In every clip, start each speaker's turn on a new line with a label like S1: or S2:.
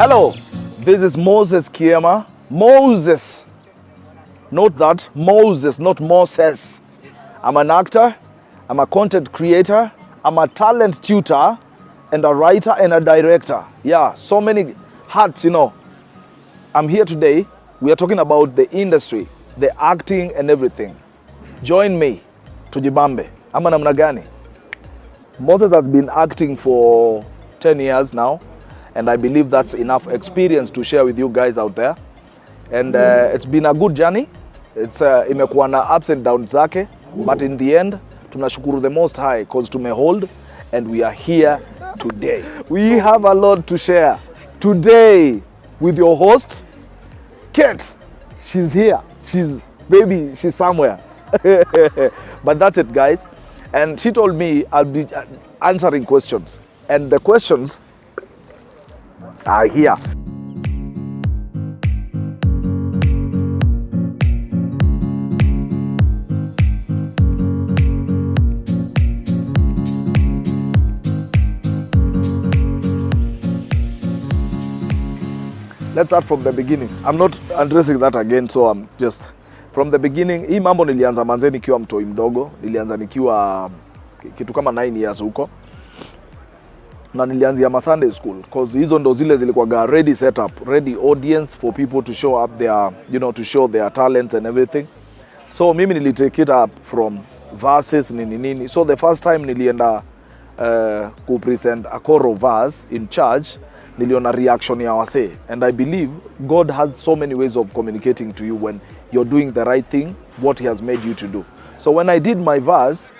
S1: Hello, this is Moses Kiema. Moses, note that, Moses, not Moses. I'm an actor, I'm a content creator, I'm a talent tutor, and a writer and a director. Yeah, so many hats, you know. I'm here today. We are talking about the industry, the acting and everything. Join me, tujibambe. Ama namna gani? Moses has been acting for 10 years now, and I believe that's enough experience to share with you guys out there. And it's been a good journey. It's imekuwa na ups and downs zake, but in the end, tunashukuru the Most High because tumehold, and we are here today. We have a lot to share today with your host, Kate. She's here. She's somewhere. But that's it, guys. And she told me I'll be answering questions, and the questions are here. Let's start from the beginning. I'm not addressing that again, so I'm just from the beginning. Hii mambo nilianza manze nikiwa mtoi mdogo. Nilianza nikiwa kitu kama 9 years huko. Na nilianzia Sunday school because hizo ndo zile zilikuwa ready setup, ready audience for people to show up their, to show their talents and everything. So mimi nilitake it up from verses nini. So the first time nilienda ku present a choral verse in church, niliona reaction ya wase, and I believe God has so many ways of communicating to you when you're doing the right thing, what he has made you to do. So when I did my verse,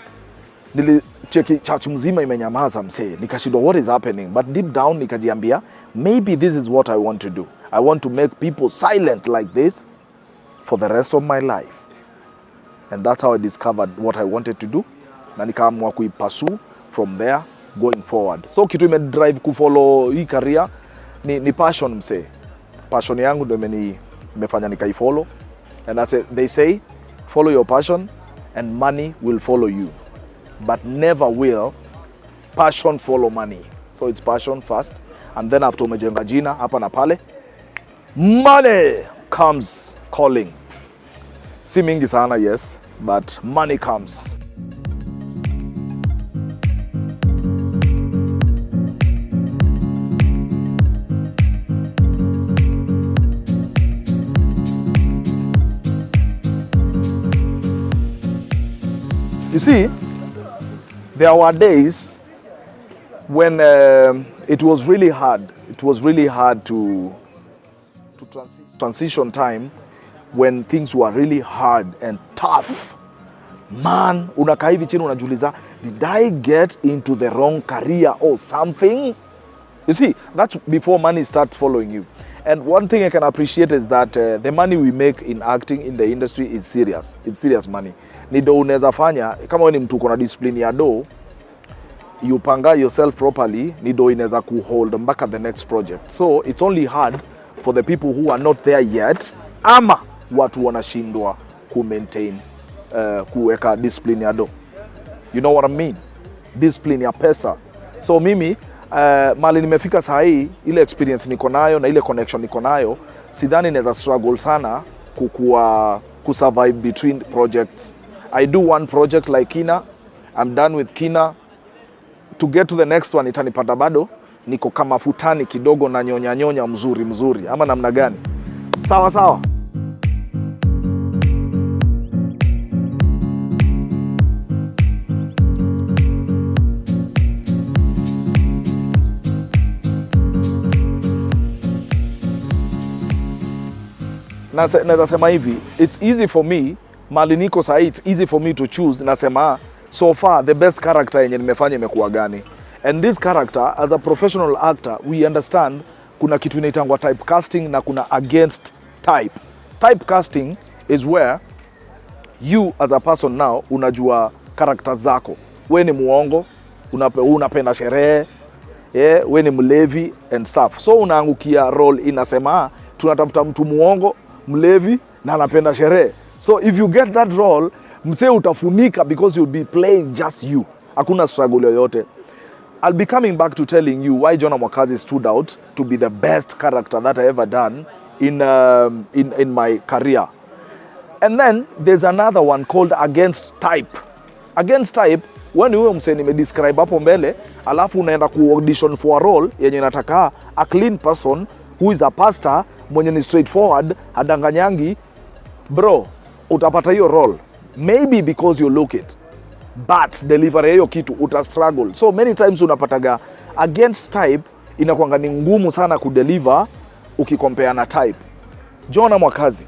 S1: nilicheki church mzima imenyamaza msee, nikashindwa what is happening, but deep down nikajiambia maybe this is what I want to do. I want to make people silent like this for the rest of my life. And that's how I discovered what I wanted to do, na nikaamua kuipursue from there going forward. So kitu imedrive kufollow hii career ni passion msee. Passion yangu ndio imefanya nikaifollow, and they say follow your passion and money will follow you, but never will passion follow money. So it's passion first, and then after umejenga jina hapa na pale, money comes calling. Si mingi sana, yes, but money comes. You see, there were days when it was really hard. It was really hard to transition time when things were really hard and tough. Man, unakaa hivi chini unajiuliza, did I get into the wrong career or something? You see, that's before money starts following you. And one thing I can appreciate is that the money we make in acting in the industry is serious. It's serious money. Ni do unaweza fanya, kama wewe ni mtu uko na discipline ya do, you panga yourself properly, ni do inaweza kuhold mpaka the next project. So it's only hard for the people who are not there yet, ama watu wanashindwa ku maintain kuweka discipline ya do. You know what I mean? Discipline ya pesa. So mimi mali nimefika saa hii, ile experience niko nayo na ile connection niko nayo, sidhani naweza struggle sana kusurvive between projects. I do one project like Kina, I'm done with Kina. To get to the next one itanipata bado niko kama futani kidogo na nyonya mzuri ama namna gani? Sawa. Nasema hivi, it's easy for me, mali niko sahi, it's easy for me to choose. Nasema so far the best character yenye nimefanya imekuwa gani, and this character as a professional actor we understand kuna kitu inaitangwa typecasting na kuna against type. Typecasting is where you as a person now unajua character zako. We ni muongo, unapenda sherehe, we ni mlevi and stuff, so unaangukia role inasema tunatafuta mtu muongo, mlevi na anapenda sherehe. So if you get that role, mse utafunika because you'll be playing just you. Hakuna struggle yoyote. I'll be coming back to telling you why Jonah Mwakazi stood out to be the best character that I ever done in my career. And then there's another one called Against Type. Against Type, when huyo msee nimedescribe hapo mbele, alafu unaenda ku-audition for a role yenye nataka a clean person who is a pastor, mwenye ni straightforward, hadanganyangi, bro, utapata hiyo role. Maybe because you look it, but delivery hiyo kitu uta struggle. So many times unapataga Against Type inakuanga ni ngumu sana kudeliver ukikompare na Type. Jonah Mwakazi.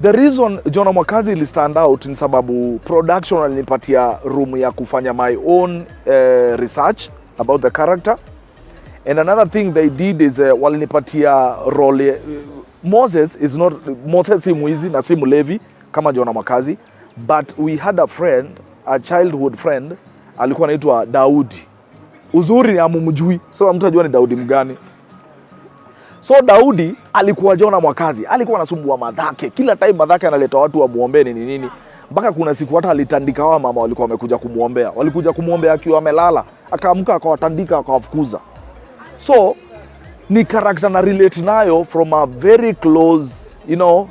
S1: The reason Jonah Mwakazi ili stand out ni sababu production alinipatia room ya kufanya my own research about the character. And another thing they did is walinipatia role. Moses si mwizi na si mlevi kama Jonah Mwakazi, but we had a friend, a childhood friend, alikuwa anaitwa Daudi. Uzuri hamumjui, so mtu ajua ni Daudi mgani. So Daudi alikuwa Jonah Mwakazi, alikuwa anasumbua madhake. Kila time madhake analeta watu wa muombe nini. Mpaka kuna siku hata alitandika wa mama walikuwa wamekuja kumuombea. Walikuja kumuombea akiwa amelala, akaamka akawatandika akawafukuza. So ni character na relate nayo from a very close,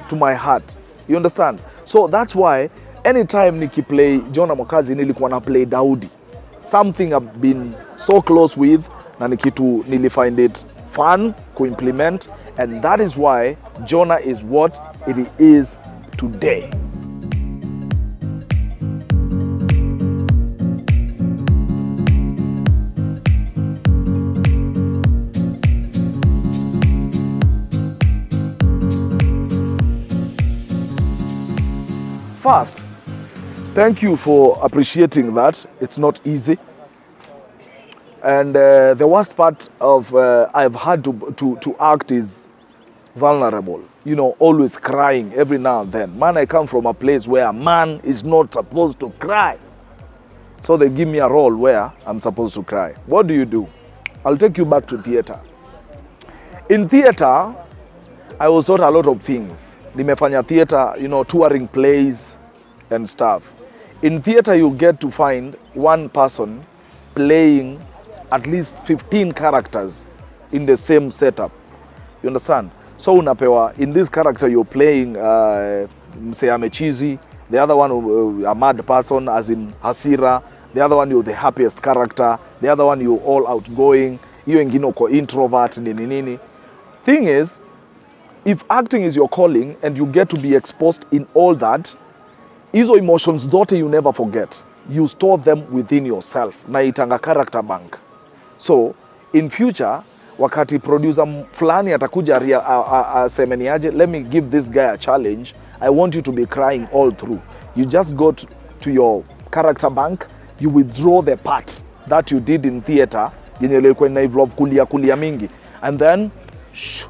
S1: to my heart. You understand? So that's why anytime nikiplay Jonah Mwakazi nilikuwa na play Daudi. Something I've been so close with na nikitu nilifind it fun implement, and that is why Jonah is what it is today. First, thank you for appreciating that. It's not easy. And the worst part of I've had to act is vulnerable. Always crying every now and then. Man, I come from a place where a man is not supposed to cry. So they give me a role where I'm supposed to cry. What do? I'll take you back to theater. In theater, I was taught a lot of things. Nimefanya theater, touring plays and stuff. In theater, you get to find one person playing at least 15 characters in the same setup. You understand? So unapewa, in this character you're playing mse amechizi, the other one a mad person as in hasira, the other one you're the happiest character, the other one you're all outgoing, hiyo ingine uko introvert nini. Thing is, if acting is your calling and you get to be exposed in all that, hizo emotions zote you never forget. You store them within yourself. Na itanga character bank. So, in future, wakati producer fulani atakuja aseme niaje, let me give this guy a challenge. I want you to be crying all through. You just go to your character bank, you withdraw the part that you did in theater, yenye ilikuwa involve kulia mingi, and then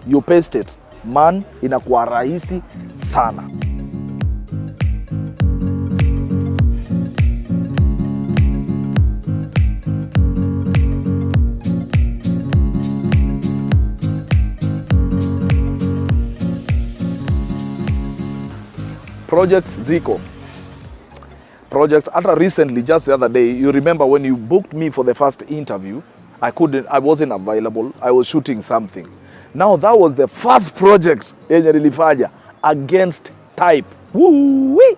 S1: you paste it. Man, inakuwa rahisi sana. Projects ziko. Projects, after recently, just the other day, you remember when you booked me for the first interview, I wasn't available, I was shooting something. Now that was the first project yenye nilifanya, Against Type. Woo-wee!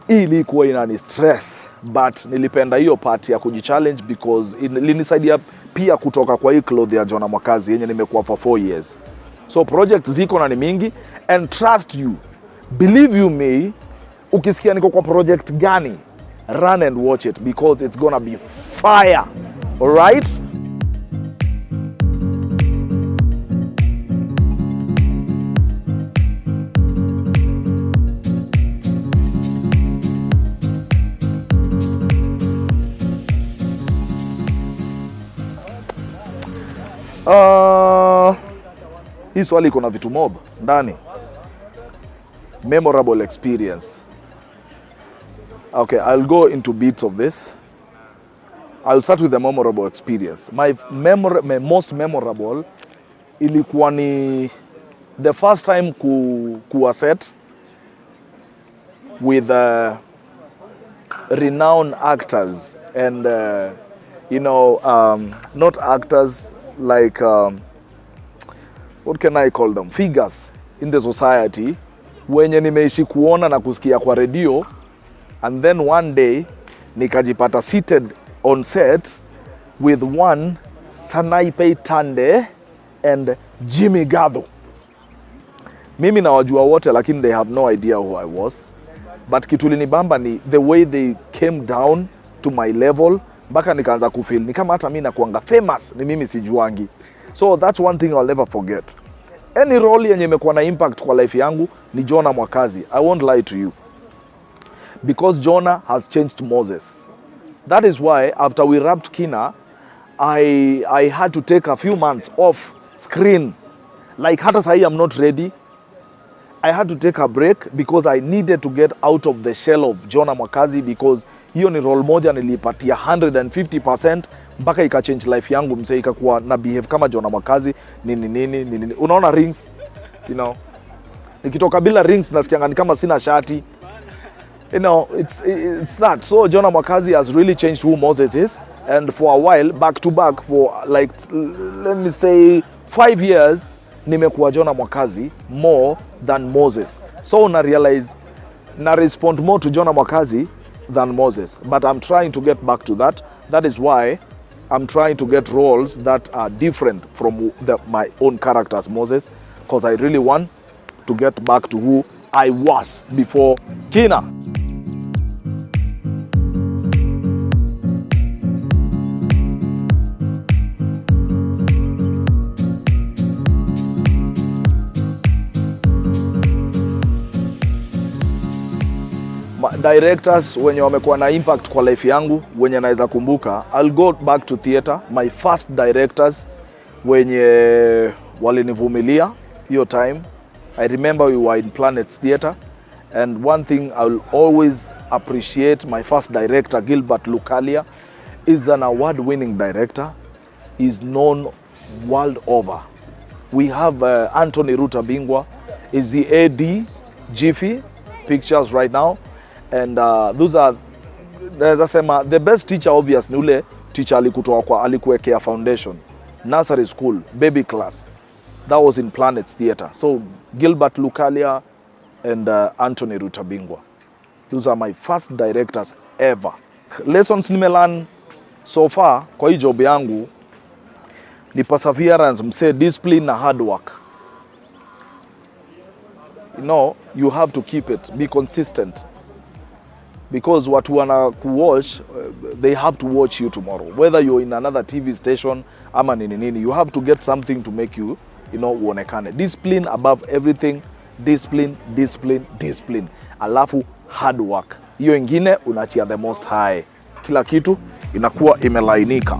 S1: Ilikuwa inani stress, but nilipenda hiyo part ya kujichallenge because ilinisaidia pia kutoka kwa hii cloth ya Jonah Mwakazi yenye nimekuwa for 4 years. So project ziko na ni mingi, and trust you, believe you me, ukisikia niko kwa project gani, run and watch it because it's gonna be fire. All right? Hii swali iko na vitu mob ndani. Memorable experience. Okay, I'll go into bits of this. I'll start with the memorable experience. My most memorable ilikuwa ni the first time kuwa set with renowned actors and you know, not actors, like, what can I call them? Figures in the society, wenye nimeishi kuona na kusikia kwa radio, and then one day nikajipata seated on set with one Sanaipei Tande and Jimmy Gatho. Mimi nawajua wote, lakini they have no idea who I was. But kitu linibamba ni the way they came down to my level, mpaka nikaanza kufeel ni kama hata mimi nakuanga famous, ni mimi sijuangi. So that's one thing I'll never forget. Any role yenye imekuwa na impact kwa life yangu ni Jonah Mwakazi. I won't lie to you. Because Jonah has changed Moses. That is why after we wrapped Kina, I had to take a few months off screen. Like hata sahi I'm not ready. I had to take a break because I needed to get out of the shell of Jonah Mwakazi, because hiyo ni role moja nilipatia 150% mpaka ika change life yangu msee, ikakuwa na behave kama Jonah Mwakazi nini. Unaona rings, you know. Nikitoka bila rings nasikianga ni kama sina shati. You know, it's that. So Jonah Mwakazi has really changed who Moses is, and for a while back to back for like, let me say 5 years, nimekuwa Jonah Mwakazi more than Moses. So na realize na respond more to Jonah Mwakazi than Moses, but I'm trying to get back to that. That is why I'm trying to get roles that are different from my own character as Moses, because I really want to get back to who I was before Kina. Directors wenye wamekuwa na impact kwa life yangu, wenye naweza kumbuka, I'll go back to theater. My first directors wenye walinivumilia hiyo time, I remember we were in Planets Theater, and one thing I'll always appreciate my first director, Gilbert Lukalia, is an award-winning director. He's known world over. We have Anthony Rutabingwa is the AD Jiffy Pictures right now. And those are, naweza sema, the best teacher obvious ni ule teacher alikuwekea foundation, nursery school, baby class. That was in Planets Theater. So Gilbert Lukalia and Anthony Rutabingwa. Those are my first directors ever. Lessons nimelearn so far kwa hii job yangu ni perseverance, mse, discipline na hard work. You know, you have to keep it, be consistent. Because watu wana kuwatch, they have to watch you tomorrow. Whether you're in another TV station ama nini, you have to get something to make you, you know, uonekane. Discipline above everything. Discipline. Alafu hard work. Hiyo ingine unachia the most high. Kila kitu inakuwa imelainika.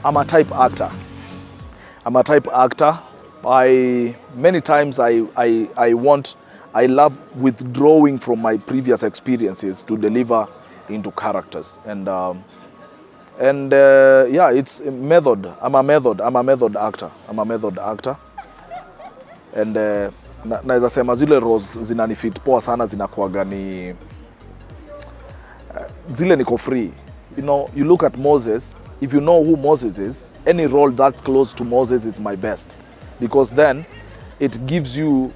S1: I'm a type actor. Many times I love withdrawing from my previous experiences to deliver into characters. And yeah, it's a method. I'm a method actor. And naweza sema zile roles zinanifit poa sana, zinakuwaga ni zile niko free. You know, you look at Moses. If you know who Moses is, any role that's close to Moses is my best, because then it gives you,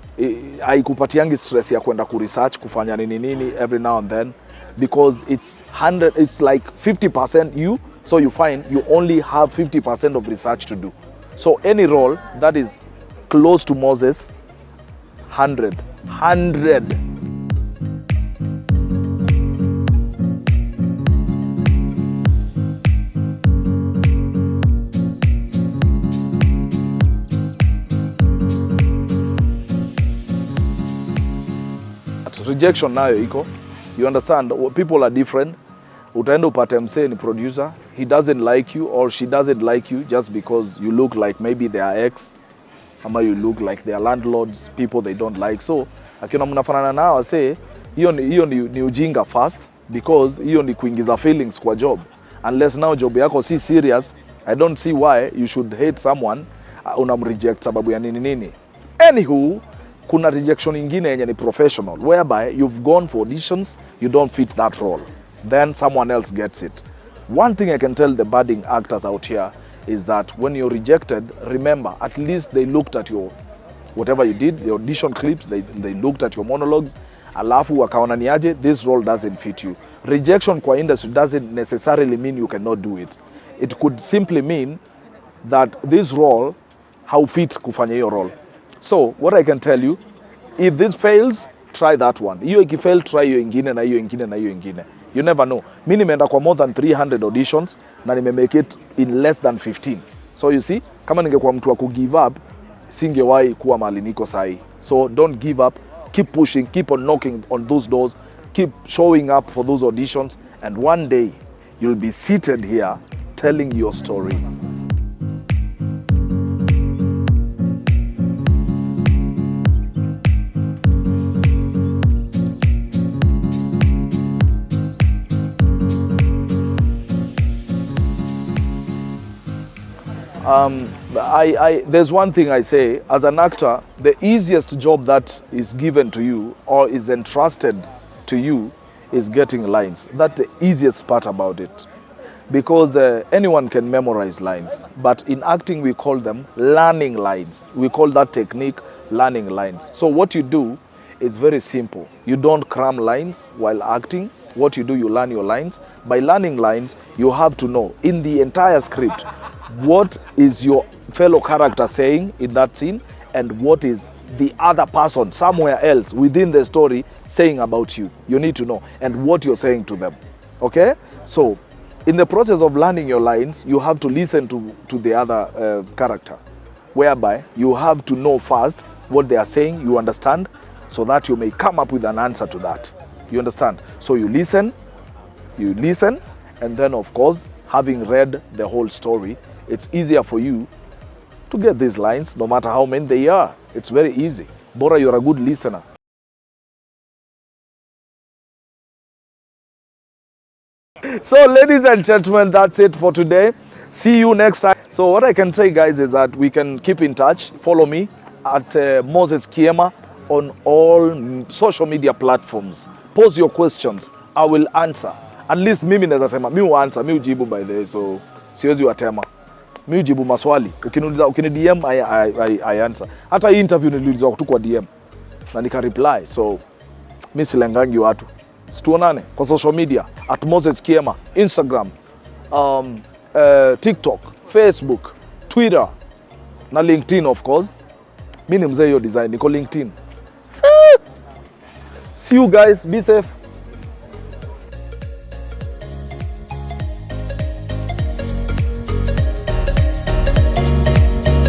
S1: haikupatiangi stress ya kwenda kuresearch kufanya nini every now and then, because it's like 50% you, so you find you only have 50% of research to do. So any role that is close to Moses, 100. Rejection nayo iko. You understand, people are different. Utaenda upate msee ni producer, he doesn't like you or she doesn't like you just because you look like maybe their ex, ama you look like their landlords, people they don't like. So akiona mnafanana nao ase, hiyo ni ujinga first, because hiyo ni kuingiza feelings kwa job. unless now job yako si serious. I don't see why you should hate someone unamreject sababu ya nini nini. Anywho, kuna rejection ingine yenye ni professional, whereby you've gone for auditions, you don't fit that role, then someone else gets it. One thing I can tell the budding actors out here is that when you're rejected, remember, at least they looked at your whatever you did, the audition clips, they looked at your monologues, alafu wakaona ni aje, this role doesn't fit you. Rejection kwa industry doesn't necessarily mean you cannot do it. It could simply mean that this role haufit kufanya hiyo role. So what I can tell you, if this fails, try that one. Hiyo ikifail, try hiyo ingine na hiyo ingine na hiyo ingine. You never know. Mimi nimeenda kwa more than 300 auditions na nimemake it in less than 15. So you see, kama ningekuwa mtu wa kugive up, singewahi kuwa mahali niko sahi. So don't give up, keep pushing, keep on knocking on those doors, keep showing up for those auditions, and one day you'll be seated here telling your story. There's one thing I say, as an actor, the easiest job that is given to you or is entrusted to you is getting lines. That's the easiest part about it. Because anyone can memorize lines. But in acting, we call them learning lines. We call that technique learning lines. So what you do is very simple. You don't cram lines while acting. What you do, you learn your lines. By learning lines, you have to know in the entire script, what is your fellow character saying in that scene and what is the other person somewhere else within the story saying about you. You need to know, and what you're saying to them. Okay? So, in the process of learning your lines, you have to listen to the other character, whereby you have to know first what they are saying, you understand, so that you may come up with an answer to that. You understand? So you listen, and then of course, having read the whole story, it's easier for you to get these lines, no matter how many they are. It's very easy. Bora you're a good listener. So ladies and gentlemen, that's it for today. See you next time. So what I can say, guys, is that we can keep in touch. Follow me at Moses Kiema on all social media platforms. Post your questions. I will answer. At least mimi naweza sema, mimi huanswer, mimi hujibu by the way, so siwezi watema. Mimi hujibu maswali. Ukini DM I answer. Hata hii interview niliulizwa tu kwa DM na nika reply. So mimi silengangi watu. Situonane kwa social media at Moses Kiema, Instagram, TikTok, Facebook, Twitter na LinkedIn of course. Mimi ni mzee hiyo design, niko LinkedIn. See you guys, be safe.